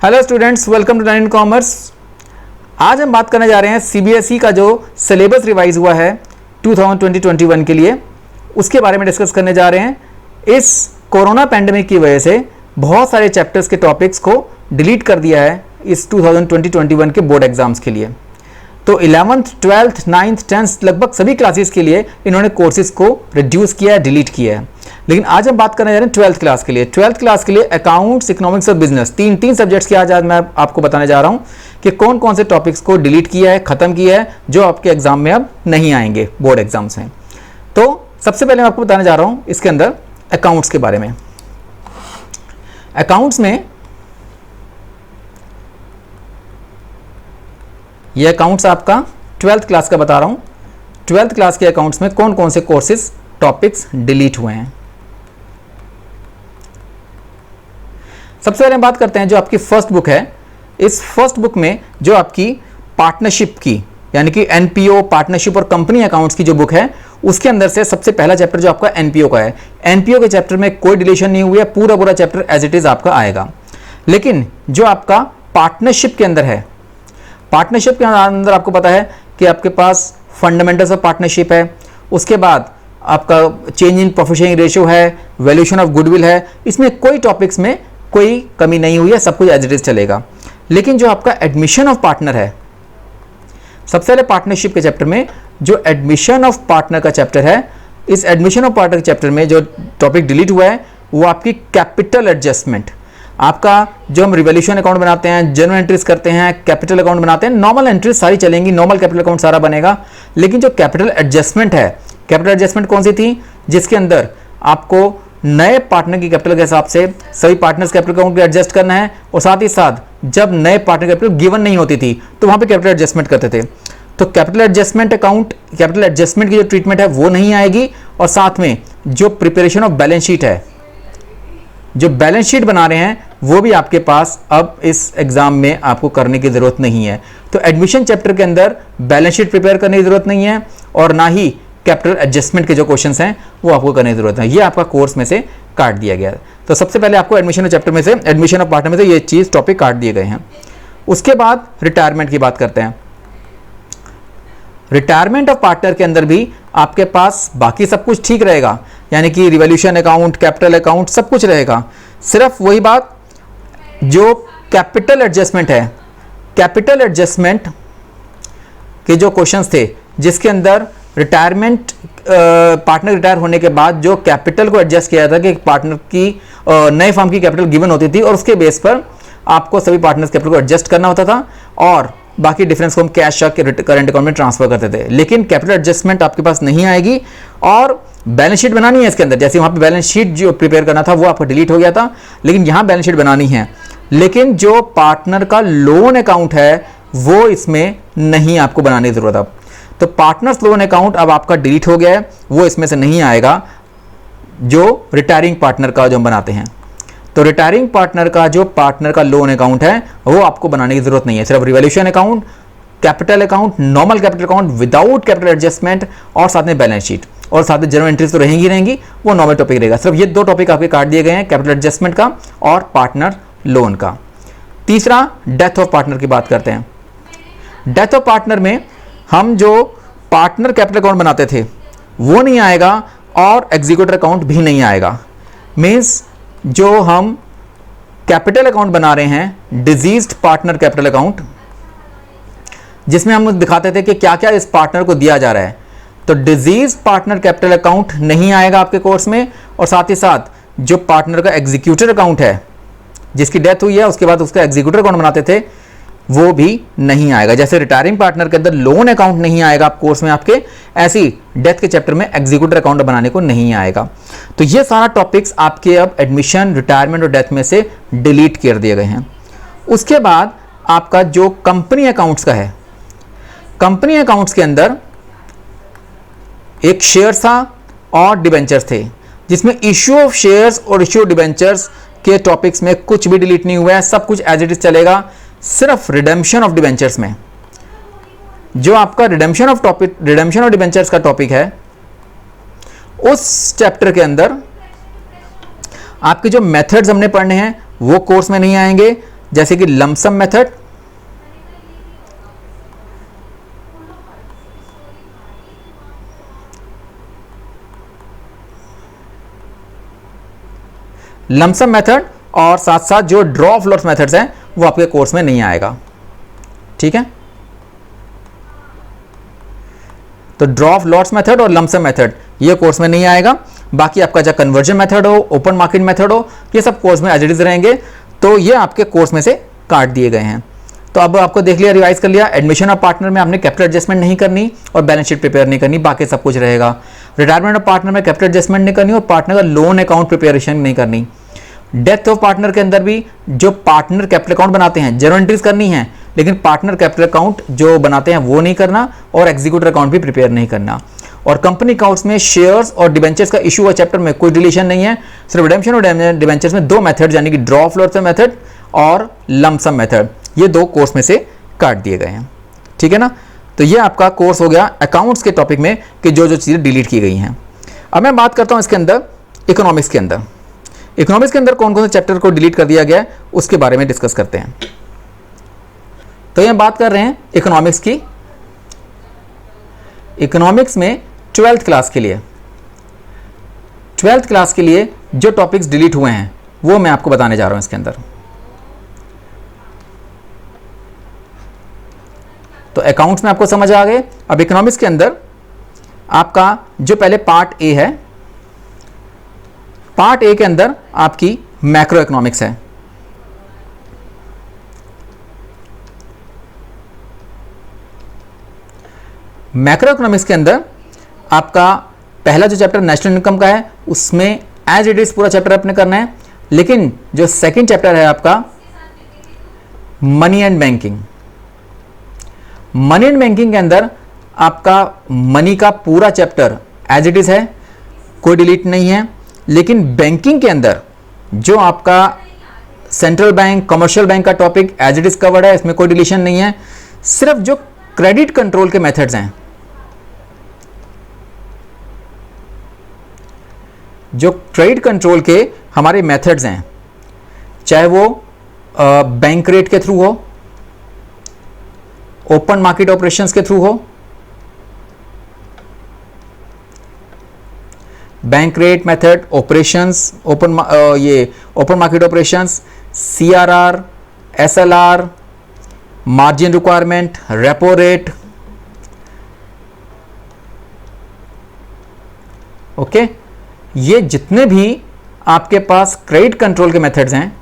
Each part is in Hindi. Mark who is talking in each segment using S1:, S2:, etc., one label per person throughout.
S1: Hello students, welcome to learning commerce. आज हम बात करने जा रहे हैं सीबीएसई का जो सिलेबस रिवाइज हुआ है 2020-21 के लिए, उसके बारे में डिस्कस करने जा रहे हैं। इस कोरोना पैंडेमिक की वजह से बहुत सारे चैप्टर्स के टॉपिक्स को डिलीट कर दिया है इस 2020-21 के बोर्ड एग्जाम्स के लिए। तो 11th, 12th, 9th, 10th लगभग सभी क्लासेस के लिए इन्होंने कोर्सेज को रिड्यूस किया है, डिलीट किया है। लेकिन आज हम बात करने जा रहे हैं 12th क्लास के लिए। 12th क्लास के लिए अकाउंट्स, इकोनॉमिक्स और बिजनेस तीन सब्जेक्ट्स के आज मैं आपको बताने जा रहा हूं कि कौन कौन से टॉपिक्स को डिलीट किया है, खत्म किया है, जो आपके एग्जाम में अब नहीं आएंगे, बोर्ड एग्जाम्स में। तो सबसे पहले मैं आपको बताने जा रहा हूं इसके अंदर अकाउंट्स के बारे में। अकाउंट्स में ये अकाउंट्स आपका 12th क्लास का बता रहा हूं। 12th क्लास के अकाउंट्स में कौन कौन से कोर्सेज टॉपिक्स डिलीट हुए हैं। सबसे पहले हम बात करते हैं जो आपकी फर्स्ट बुक है। इस फर्स्ट बुक में जो आपकी पार्टनरशिप की यानी कि एनपीओ, पार्टनरशिप और कंपनी अकाउंट्स की जो बुक है, उसके अंदर से सबसे पहला चैप्टर जो आपका एनपीओ का है। एनपीओ के चैप्टर में कोई डिलीशन नहीं हुई है, पूरा चैप्टर एज इट इज आपका आएगा। लेकिन जो आपका पार्टनरशिप के अंदर है, पार्टनरशिप के अंदर आपको पता है कि आपके पास फंडामेंटल्स ऑफ पार्टनरशिप है, उसके बाद आपका चेंज इन प्रोफिशिएंसी रेशियो है, वैल्यूएशन ऑफ गुडविल है। इसमें कोई टॉपिक्स में कोई कमी नहीं हुई है, सब कुछ एज इट इज चलेगा। लेकिन जो आपका एडमिशन ऑफ पार्टनर है, सबसे पहले पार्टनरशिप के चैप्टर में जो एडमिशन ऑफ पार्टनर का चैप्टर है, इस एडमिशन ऑफ पार्टनर के चैप्टर में जो टॉपिक डिलीट हुआ है वो आपकी कैपिटल एडजस्टमेंट। आपका जो हम रिवॉल्यूशन अकाउंट बनाते हैं, जनरल एंट्रीज करते हैं, कैपिटल अकाउंट बनाते हैं, नॉर्मल एंट्रीज सारी चलेंगी, नॉर्मल कैपिटल अकाउंट सारा बनेगा। लेकिन जो कैपिटल एडजस्टमेंट है, कैपिटल एडजस्टमेंट कौन सी थी, जिसके अंदर आपको नए पार्टनर की कैपिटल के हिसाब से सभी पार्टनर्स कैपिटल अकाउंट को एडजस्ट करना है, और साथ ही साथ जब नए पार्टनर कैपिटल गिवन नहीं होती थी तो वहां पे कैपिटल एडजस्टमेंट करते थे। तो capital adjustment account, capital adjustment की जो ट्रीटमेंट है वो नहीं आएगी। और साथ में जो प्रिपरेशन ऑफ बैलेंस शीट है, जो बैलेंस शीट बना रहे हैं, वो भी आपके पास अब इस एग्जाम में आपको करने की जरूरत नहीं है। तो एडमिशन चैप्टर के अंदर बैलेंस शीट प्रिपेयर करने की जरूरत नहीं है, और ना ही कैपिटल एडजस्टमेंट के जो क्वेश्चंस हैं वो आपको करने की जरूरत है। ये आपका कोर्स में से काट दिया गया है। तो सबसे पहले आपको एडमिशन चैप्टर में से, एडमिशन ऑफ पार्टनर में से ये चीज टॉपिक काट दिए गए हैं। उसके बाद रिटायरमेंट की बात करते हैं। रिटायरमेंट ऑफ पार्टनर के अंदर भी आपके पास बाकी सब कुछ ठीक रहेगा, यानी कि रिवॉल्यूशन अकाउंट, कैपिटल अकाउंट सब कुछ रहेगा। सिर्फ वही बात जो कैपिटल एडजस्टमेंट है, कैपिटल एडजस्टमेंट के जो क्वेश्चंस थे जिसके अंदर रिटायरमेंट, पार्टनर रिटायर होने के बाद जो कैपिटल को एडजस्ट किया था कि पार्टनर की नए फर्म की कैपिटल गिवन होती थी और उसके बेस पर आपको सभी पार्टनर्स कैपिटल को एडजस्ट करना होता था, और बाकी डिफरेंस को हम कैश या करंट अकाउंट में ट्रांसफर करते थे। लेकिन कैपिटल एडजस्टमेंट आपके पास नहीं आएगी, और बैलेंस शीट बनानी है इसके अंदर। जैसे वहां पे बैलेंस शीट जो प्रिपेयर करना था वो आपका डिलीट हो गया था, लेकिन यहां बैलेंस शीट बनानी है। लेकिन जो पार्टनर का लोन अकाउंट है वो इसमें नहीं आपको बनाने की जरूरत। अब तो पार्टनर्स लोन अकाउंट अब आपका डिलीट हो गया है, वो इसमें से नहीं आएगा जो रिटायरिंग पार्टनर का जो हम बनाते हैं। तो रिटायरिंग पार्टनर का जो पार्टनर का लोन अकाउंट है वो आपको बनाने की जरूरत नहीं है। सिर्फ revolution account, capital account, normal capital account without capital adjustment, और साथ में बैलेंस शीट, और साथ में जनरल एंट्रीज तो रहेंगी, वो नॉर्मल टॉपिक रहेगा। सिर्फ ये दो टॉपिक आपके काट दिए गए हैं, कैपिटल एडजस्टमेंट का और पार्टनर लोन का। तीसरा, डेथ ऑफ पार्टनर की बात करते हैं। डेथ ऑफ पार्टनर में हम जो पार्टनर कैपिटल अकाउंट बनाते थे वो नहीं आएगा, और एग्जीक्यूटर अकाउंट भी नहीं आएगा। मीन्स जो हम कैपिटल अकाउंट बना रहे हैं, डिजीज्ड पार्टनर कैपिटल अकाउंट, जिसमें हम दिखाते थे कि क्या क्या इस पार्टनर को दिया जा रहा है, तो डिजीज पार्टनर कैपिटल अकाउंट नहीं आएगा आपके कोर्स में। और साथ ही साथ जो पार्टनर का एग्जीक्यूटर अकाउंट है, जिसकी डेथ हुई है उसके बाद उसका एग्जीक्यूटर अकाउंट बनाते थे, वो भी नहीं आएगा। जैसे रिटायरिंग पार्टनर के अंदर लोन अकाउंट नहीं आएगा आप कोर्स में आपके, ऐसी डेथ के चैप्टर में एग्जीक्यूटर अकाउंट बनाने को नहीं आएगा। तो ये सारा टॉपिक्स आपके अब एडमिशन, रिटायरमेंट और डेथ में से डिलीट कर दिए गए हैं। उसके बाद आपका जो कंपनी अकाउंट्स का है, कंपनी अकाउंट्स के अंदर एक शेयर था और डिबेंचर्स थे, जिसमें इश्यू ऑफ शेयर्स और इश्यू ऑफ डिबेंचर्स के टॉपिक्स में कुछ भी डिलीट नहीं हुआ है, सब कुछ एज इट इज चलेगा। सिर्फ रिडेम्पशन ऑफ डिबेंचर्स में जो आपका रिडेम्पशन ऑफ डिबेंचर्स का टॉपिक है, उस चैप्टर के अंदर आपके जो मेथड्स हमने पढ़ने हैं वो कोर्स में नहीं आएंगे। जैसे कि लमसम मेथड, लमसम मेथड और साथ साथ जो ड्रॉ ऑफ लॉट्स मेथड्स हैं वो आपके कोर्स में नहीं आएगा। ठीक है, तो ड्रॉ ऑफ लॉट्स मेथड और लमसम मेथड ये कोर्स में नहीं आएगा। बाकी आपका जो कन्वर्जन मेथड हो, ओपन मार्केट मेथड हो, ये सब कोर्स में एज इट इज रहेंगे। तो ये आपके कोर्स में से काट दिए गए हैं। तो अब आपको देख लिया, रिवाइज कर लिया। एडमिशन ऑफ पार्टनर में आपने कैपिटल एडजस्टमेंट नहीं करनी और बैलेंस शीट प्रिपेयर नहीं करनी, बाकी सब कुछ रहेगा। रिटायरमेंट ऑफ पार्टनर में कैपिटल एडजस्टमेंट नहीं करनी और पार्टनर का लोन अकाउंट प्रिपेरेशन नहीं करनी। डेथ ऑफ पार्टनर के अंदर भी जो पार्टनर कैपिटल अकाउंट बनाते हैं जर्नल एंट्रीज करनी है, लेकिन पार्टनर कैपिटल अकाउंट जो बनाते हैं वो नहीं करना और एग्जीक्यूटिव अकाउंट भी प्रिपेयर नहीं करना। और कंपनी अकाउंट्स में शेयर्स और डिबेंचर्स का इशू हुआ चैप्टर में कोई डिलीशन नहीं है, सिर्फ रिडेम्पशन और डिबेंचर्स में दो मेथड यानी कि ड्रॉ ऑफ लॉट्स मेथड और लमसम मेथड, ये दो कोर्स में से काट दिए गए हैं। ठीक है ना, तो ये आपका कोर्स हो गया अकाउंट्स के टॉपिक में कि जो जो चीज़ें डिलीट की गई हैं। अब मैं बात करता हूँ इसके अंदर इकोनॉमिक्स के अंदर। इकोनॉमिक्स के अंदर कौन कौन से चैप्टर को डिलीट कर दिया गया है उसके बारे में डिस्कस करते हैं। तो ये बात कर रहे हैं इकोनॉमिक्स की। इकोनॉमिक्स में 12th क्लास के लिए, 12th क्लास के लिए जो टॉपिक्स डिलीट हुए हैं वो मैं आपको बताने जा रहा हूं इसके अंदर। तो अकाउंट्स में आपको समझ आ गए। अब इकोनॉमिक्स के अंदर आपका जो पहले पार्ट ए है, पार्ट ए के अंदर आपकी मैक्रो इकोनॉमिक्स है। मैक्रो इकोनॉमिक्स के अंदर आपका पहला जो चैप्टर नेशनल इनकम का है उसमें एज इट इज पूरा चैप्टर आपने करना है, लेकिन जो सेकंड चैप्टर है आपका money and banking, money and banking के अंदर आपका मनी का पूरा चैप्टर एज इट इज है, कोई डिलीट नहीं है। लेकिन बैंकिंग के अंदर जो आपका सेंट्रल बैंक, कमर्शियल बैंक का topic as it is covered है, इसमें कोई डिलीशन नहीं है। सिर्फ जो क्रेडिट कंट्रोल के मेथड्स हैं, जो क्रेडिट कंट्रोल के हमारे मेथड्स हैं, चाहे वो बैंक रेट के थ्रू हो, ओपन मार्केट ऑपरेशंस के थ्रू हो, bank rate method, operations, open market operations, CRR, SLR, margin requirement, repo rate, okay, ये जितने भी आपके पास क्रेडिट कंट्रोल के मेथड्स हैं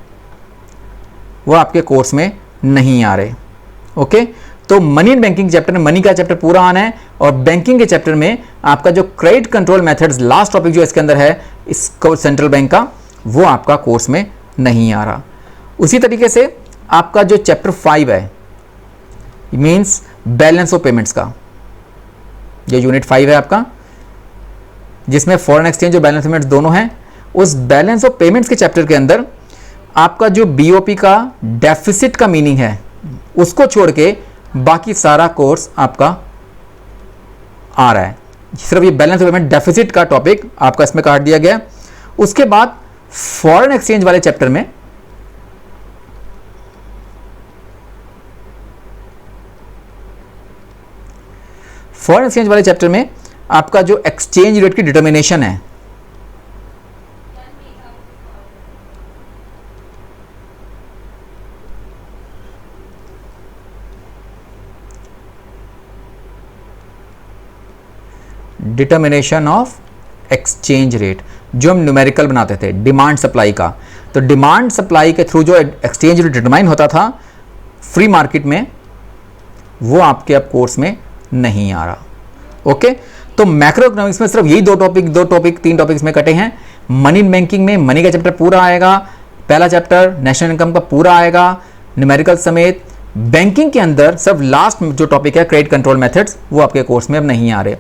S1: वो आपके कोर्स में नहीं आ रहे। ओके, तो मनी एंड बैंकिंग चैप्टर में मनी का चैप्टर पूरा आना है और बैंकिंग के चैप्टर में आपका जो credit control methods last topic जो इसके अंदर है इसको सेंट्रल बैंक का, वो आपका कोर्स में नहीं आ रहा। उसी तरीके से आपका जो चैप्टर 5 है मींस बैलेंस ऑफ पेमेंट्स का, ये यूनिट 5 है आपका, जिसमें फॉरेन एक्सचेंज और बैलेंस पेमेंट्स दोनों हैं। उस बैलेंस ऑफ पेमेंट्स के चैप्टर के अंदर आपका जो बीओपी का डेफिसिट का मीनिंग है उसको छोड़ के बाकी सारा कोर्स आपका आ रहा है। सिर्फ ये बैलेंस ऑफ पेमेंट डेफिसिट का टॉपिक आपका इसमें काट दिया गया। उसके बाद फॉरेन एक्सचेंज वाले चैप्टर में आपका जो एक्सचेंज रेट की डिटर्मिनेशन है, डिटर्मिनेशन ऑफ एक्सचेंज रेट, जो हम न्यूमेरिकल बनाते थे डिमांड सप्लाई का, तो डिमांड सप्लाई के थ्रू जो एक्सचेंज रेट डिटरमाइन होता था फ्री मार्केट में, वो आपके अब कोर्स में नहीं आ रहा। ओके, तो मैक्रो इकोनॉमिक्स में सिर्फ यही तीन टॉपिक्स में कटे हैं। मनी बैंकिंग में मनी का चैप्टर पूरा आएगा, पहला चैप्टर नेशनल इनकम का पूरा आएगा न्यूमेरिकल समेत। बैंकिंग के अंदर सिर्फ लास्ट जो टॉपिक है क्रेडिट कंट्रोल मेथड्स, वो आपके कोर्स में अब नहीं आ रहे।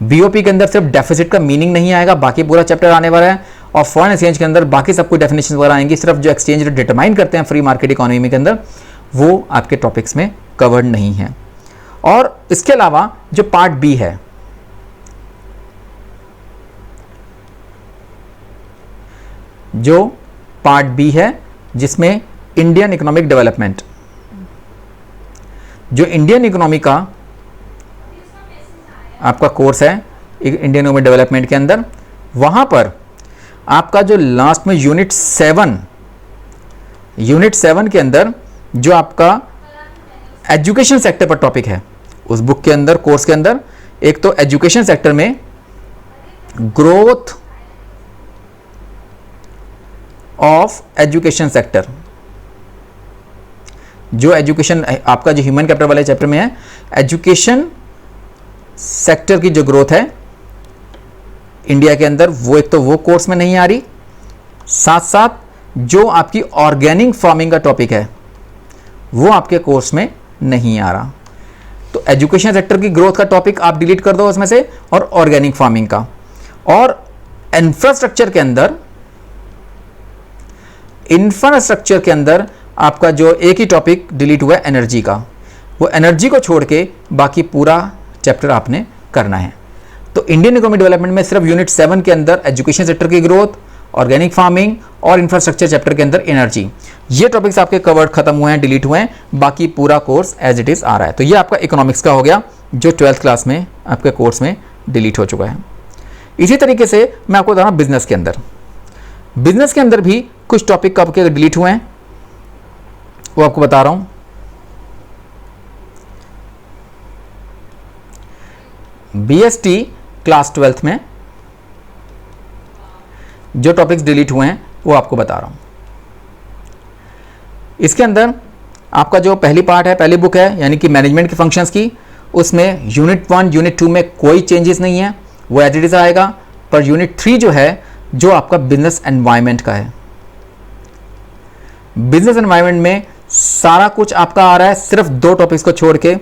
S1: बीओपी के अंदर सिर्फ डेफिसिट का मीनिंग नहीं आएगा, बाकी पूरा चैप्टर आने वाला है। और फॉरेन एक्सचेंज के अंदर बाकी सब कुछ डेफिनेशन वगैरह आएंगी, सिर्फ जो एक्सचेंज रेट डिटरमाइन करते हैं फ्री मार्केट इकोनॉमी के अंदर, वो आपके टॉपिक्स में कवर्ड नहीं है। और इसके अलावा जो पार्ट बी है, जिसमें इंडियन इकोनॉमिक डेवलपमेंट, जो इंडियन इकोनॉमी का आपका कोर्स है इंडियन इकोनॉमिक डेवलपमेंट के अंदर, वहां पर आपका जो लास्ट में यूनिट 7 के अंदर जो आपका एजुकेशन सेक्टर पर टॉपिक है, उस बुक के अंदर, कोर्स के अंदर, एक तो एजुकेशन सेक्टर में ग्रोथ ऑफ एजुकेशन सेक्टर, जो एजुकेशन आपका जो ह्यूमन कैपिटल वाले चैप्टर में है, एजुकेशन सेक्टर की जो ग्रोथ है इंडिया के अंदर, वो एक तो वो कोर्स में नहीं आ रही, साथ साथ जो आपकी ऑर्गेनिक फार्मिंग का टॉपिक है वो आपके कोर्स में नहीं आ रहा। तो एजुकेशन सेक्टर की ग्रोथ का टॉपिक आप डिलीट कर दो उसमें से, और ऑर्गेनिक फार्मिंग का। और इंफ्रास्ट्रक्चर के अंदर आपका जो एक ही टॉपिक डिलीट हुआ है एनर्जी का, वो एनर्जी को छोड़ के बाकी पूरा चैप्टर आपने करना है। तो इंडियन इकोनॉमिक डेवलपमेंट में सिर्फ यूनिट 7 के अंदर एजुकेशन सेक्टर की ग्रोथ, ऑर्गेनिक फार्मिंग और इंफ्रास्ट्रक्चर चैप्टर के अंदर एनर्जी, ये टॉपिक्स आपके कवर्ड खत्म हुए हैं, डिलीट हुए हैं, बाकी पूरा कोर्स एज इट इज आ रहा है। तो ये आपका इकोनॉमिक्स का हो गया जो 12th क्लास में आपके कोर्स में डिलीट हो चुका है। इसी तरीके से मैं आपको बता रहा हूँ बिजनेस के अंदर भी कुछ टॉपिक आपके डिलीट हुए हैं, वो आपको बता रहा हूं। बीएसटी क्लास 12th में जो टॉपिक्स डिलीट हुए हैं वो आपको बता रहा हूं। इसके अंदर आपका जो पहली पार्ट है, पहली बुक है यानी कि मैनेजमेंट के फंक्शंस की, उसमें यूनिट 1 यूनिट 2 में कोई चेंजेस नहीं है, वो एज इट इज आएगा। पर यूनिट 3 जो है, जो आपका बिजनेस एनवायरनमेंट का है, बिजनेस एनवायरनमेंट में सारा कुछ आपका आ रहा है सिर्फ 2 टॉपिक्स को छोड़ के।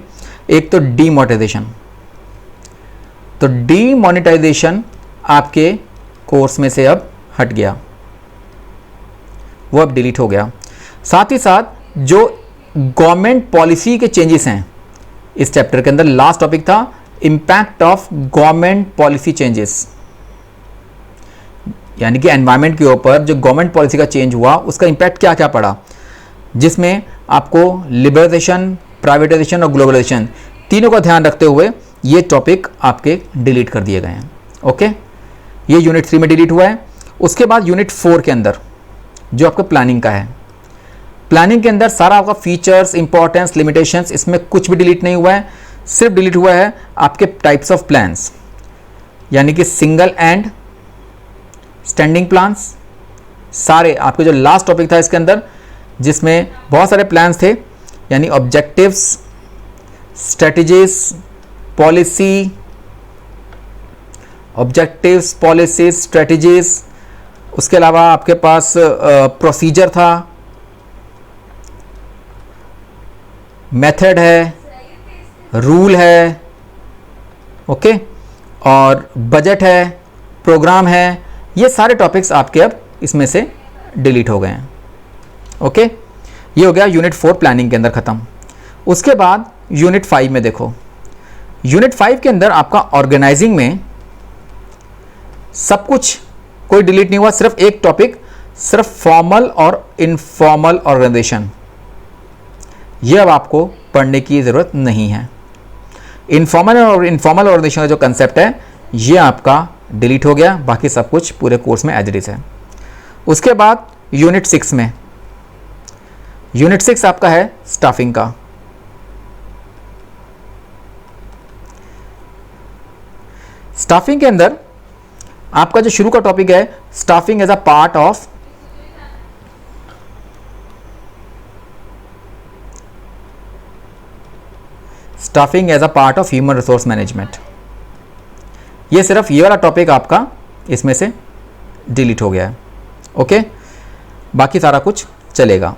S1: एक तो डीमोनेटाइजेशन, तो डीमोनेटाइजेशन आपके कोर्स में से अब हट गया, वो अब डिलीट हो गया। साथ ही साथ जो गवर्नमेंट पॉलिसी के चेंजेस हैं इस चैप्टर के अंदर, लास्ट टॉपिक था impact of government policy changes, यानी कि एनवायरनमेंट के ऊपर जो गवर्नमेंट पॉलिसी का चेंज हुआ उसका इंपैक्ट क्या क्या पड़ा, जिसमें आपको लिबरलाइजेशन, प्राइवेटाइजेशन और ग्लोबलाइजेशन तीनों का ध्यान रखते हुए ये टॉपिक आपके डिलीट कर दिए गए हैं। ओके, ये यूनिट 3 में डिलीट हुआ है। उसके बाद यूनिट 4 के अंदर जो आपका प्लानिंग का है, प्लानिंग के अंदर सारा आपका फीचर्स, इंपॉर्टेंस, लिमिटेशंस, इसमें कुछ भी डिलीट नहीं हुआ है। सिर्फ डिलीट हुआ है आपके टाइप्स ऑफ प्लान्स, यानी कि सिंगल एंड स्टैंडिंग प्लान्स। सारे आपके जो लास्ट टॉपिक था इसके अंदर, जिसमें बहुत सारे प्लान्स थे, यानी objectives, strategies, policy, objectives, policies, strategies, उसके अलावा आपके पास प्रोसीजर था, मेथड है, रूल है, ओके, और बजट है, प्रोग्राम है। ये सारे टॉपिक्स आपके अब इसमें से डिलीट हो गए हैं। ओके, ये हो गया यूनिट 4 प्लानिंग के अंदर खत्म। उसके बाद यूनिट 5 में देखो, यूनिट 5 के अंदर आपका ऑर्गेनाइजिंग में सब कुछ कोई डिलीट नहीं हुआ, सिर्फ एक टॉपिक, सिर्फ फॉर्मल और इनफॉर्मल ऑर्गेनाइजेशन, ये अब आपको पढ़ने की ज़रूरत नहीं है। इनफॉर्मल और इनफॉर्मल ऑर्गेनाइजेशन का जो कंसेप्ट है ये आपका डिलीट हो गया, बाकी सब कुछ पूरे कोर्स में एज इट इज है। उसके बाद यूनिट 6 में, यूनिट 6 आपका है स्टाफिंग का। स्टाफिंग के अंदर आपका जो शुरू का टॉपिक है, staffing as a part of human resource management. ये सिर्फ ये वाला टॉपिक आपका इसमें से डिलीट हो गया है। ओके, बाकी सारा कुछ चलेगा।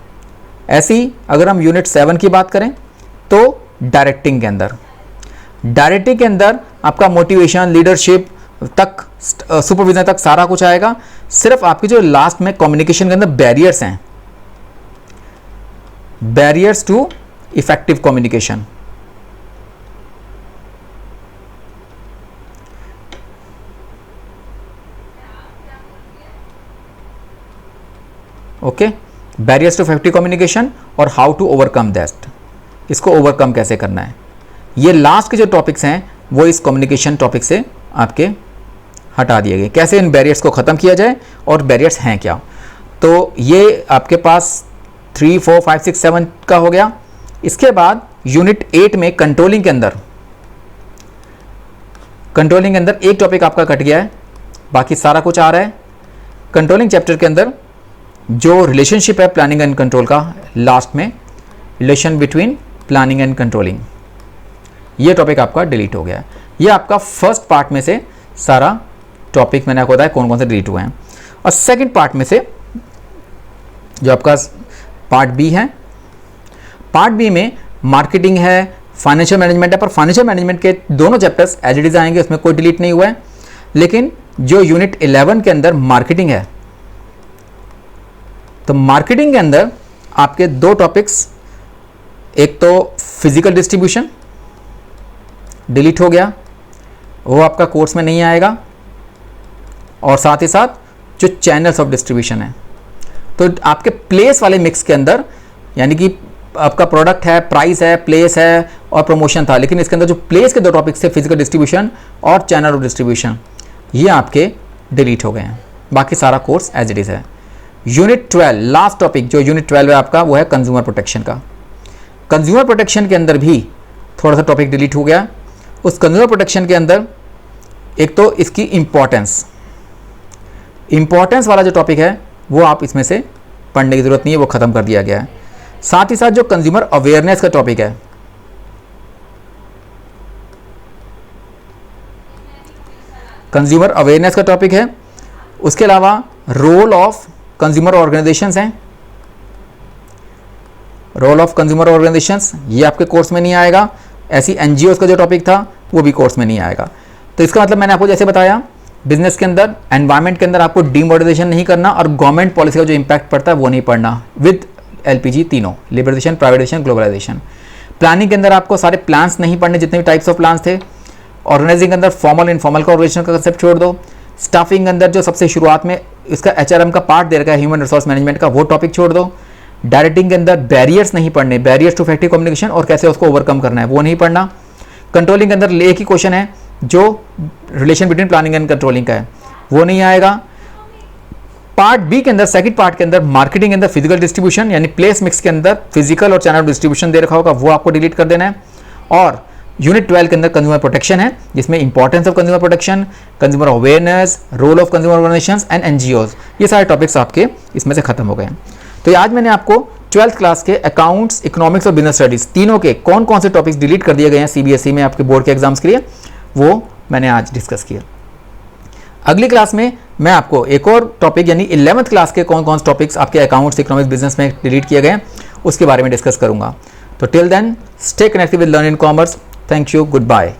S1: ऐसी अगर हम यूनिट 7 की बात करें तो डायरेक्टिंग के अंदर आपका मोटिवेशन, लीडरशिप तक, सुपरविजन तक सारा कुछ आएगा। सिर्फ आपकी जो लास्ट में कम्युनिकेशन के अंदर बैरियर्स हैं, barriers to effective communication, okay, barriers to effective communication और हाउ टू ओवरकम दैट, इसको ओवरकम कैसे करना है। ये लास्ट के जो टॉपिक्स हैं वो इस कम्युनिकेशन टॉपिक से आपके हटा दिए गए, कैसे इन बैरियर्स को ख़त्म किया जाए और बैरियर्स हैं क्या। तो ये आपके पास 3, 4, 5, 6, 7 का हो गया। इसके बाद यूनिट 8 में कंट्रोलिंग के अंदर एक टॉपिक आपका कट गया है, बाकी सारा कुछ आ रहा है। कंट्रोलिंग चैप्टर के अंदर जो रिलेशनशिप है प्लानिंग एंड कंट्रोल का, लास्ट में relation between planning and controlling, ये टॉपिक आपका डिलीट हो गया है। ये आपका फर्स्ट पार्ट में से सारा टॉपिक मैंने आपको बताया कौन कौन से डिलीट हुए हैं। और सेकंड पार्ट में से जो आपका पार्ट बी है, पार्ट बी में मार्केटिंग है, फाइनेंशियल मैनेजमेंट है, पर फाइनेंशियल मैनेजमेंट के दोनों चैप्टर्स एज इट इज आएंगे, उसमें कोई डिलीट नहीं हुआ है। लेकिन जो यूनिट 11 के अंदर मार्केटिंग है, तो मार्केटिंग के अंदर आपके दो टॉपिक्स, एक तो फिजिकल डिस्ट्रीब्यूशन डिलीट हो गया, वो आपका कोर्स में नहीं आएगा, और साथ ही साथ जो चैनल्स ऑफ डिस्ट्रीब्यूशन है। तो आपके प्लेस वाले मिक्स के अंदर, यानी कि आपका प्रोडक्ट है, प्राइस है, प्लेस है और प्रमोशन था, लेकिन इसके अंदर जो प्लेस के दो टॉपिक्स थे, फिजिकल डिस्ट्रीब्यूशन और चैनल ऑफ डिस्ट्रीब्यूशन, ये आपके डिलीट हो गए हैं। बाकी सारा कोर्स एज इट इज है। यूनिट 12 लास्ट टॉपिक जो यूनिट 12 है आपका, वो है कंज्यूमर प्रोटेक्शन का। कंज्यूमर प्रोटेक्शन के अंदर भी थोड़ा सा टॉपिक डिलीट हो गया। उस कंज्यूमर प्रोटेक्शन के अंदर एक तो इसकी इंपॉर्टेंस वाला जो टॉपिक है वो आप इसमें से पढ़ने की ज़रूरत नहीं है, वो ख़त्म कर दिया गया है। साथ ही साथ जो कंज्यूमर अवेयरनेस का टॉपिक है, कंज्यूमर अवेयरनेस का टॉपिक है, उसके अलावा रोल ऑफ कंज्यूमर ऑर्गेनाइजेशंस हैं, रोल ऑफ कंज्यूमर ऑर्गेनाइजेशंस, ये आपके कोर्स में नहीं आएगा। ऐसी एनजीओज का जो टॉपिक था वो भी कोर्स में नहीं आएगा। तो इसका मतलब मैंने आपको जैसे बताया, बिजनेस के अंदर, एनवायरनमेंट के अंदर आपको डीमोनेटाइजेशन नहीं करना और गवर्नमेंट पॉलिसी का जो इंपैक्ट पड़ता है वो नहीं पढ़ना, विद एलपीजी तीनों, लिबरेशन, प्राइवेटाइजेशन, ग्लोबलाइजेशन। प्लानिंग के अंदर आपको सारे प्लान्स नहीं पढ़ने, जितने भी टाइप्स ऑफ प्लान्स थे। ऑर्गेनाइजिंग के अंदर फॉर्मल इनफॉर्मल का ऑर्गेनाइजेशन का कंसेप्ट छोड़ दो। स्टाफिंग के अंदर जो सबसे शुरुआत में इसका एचआरएम का पार्ट दे रखा है, ह्यूमन रिसोर्स मैनेजमेंट का, वो टॉपिक छोड़ दो। डायरेक्टिंग के अंदर बैरियर्स नहीं पढ़ने, बैरियर्स टू इफेक्टिव कम्युनिकेशन और कैसे उसको ओवरकम करना है वो नहीं पढ़ना। कंट्रोलिंग के अंदर एक ही क्वेश्चन है जो relation between planning and controlling का है, वो नहीं आएगा। पार्ट बी के अंदर, सेकंड पार्ट के अंदर मार्केटिंग के अंदर फिजिकल डिस्ट्रीब्यूशन यानी प्लेस मिक्स के अंदर फिजिकल और चैनल डिस्ट्रीब्यूशन दे रखा होगा, वो आपको डिलीट कर देना है। और यूनिट 12 के अंदर कंज्यूमर प्रोटेक्शन है, जिसमें importance of consumer protection, consumer awareness, role of consumer organisations and NGOs, ये सारे टॉपिक्स आपके इसमें से खत्म हो गए हैं। तो आज मैंने आपको 12th क्लास के अकाउंट्स, इकोनॉमिक्स और बिजनेस स्टडीज तीनों के कौन कौन से टॉपिक्स डिलीट कर दिए गए हैं सीबीएसई में आपके बोर्ड के एग्जाम्स के लिए, वो मैंने आज डिस्कस किया। अगली क्लास में मैं आपको एक और टॉपिक यानी 11th क्लास के कौन कौन से टॉपिक्स आपके अकाउंट्स, इकोनॉमिक्स, बिजनेस में डिलीट किए गए हैं उसके बारे में डिस्कस करूंगा। तो till then stay connected with learn in commerce. Thank you, good bye.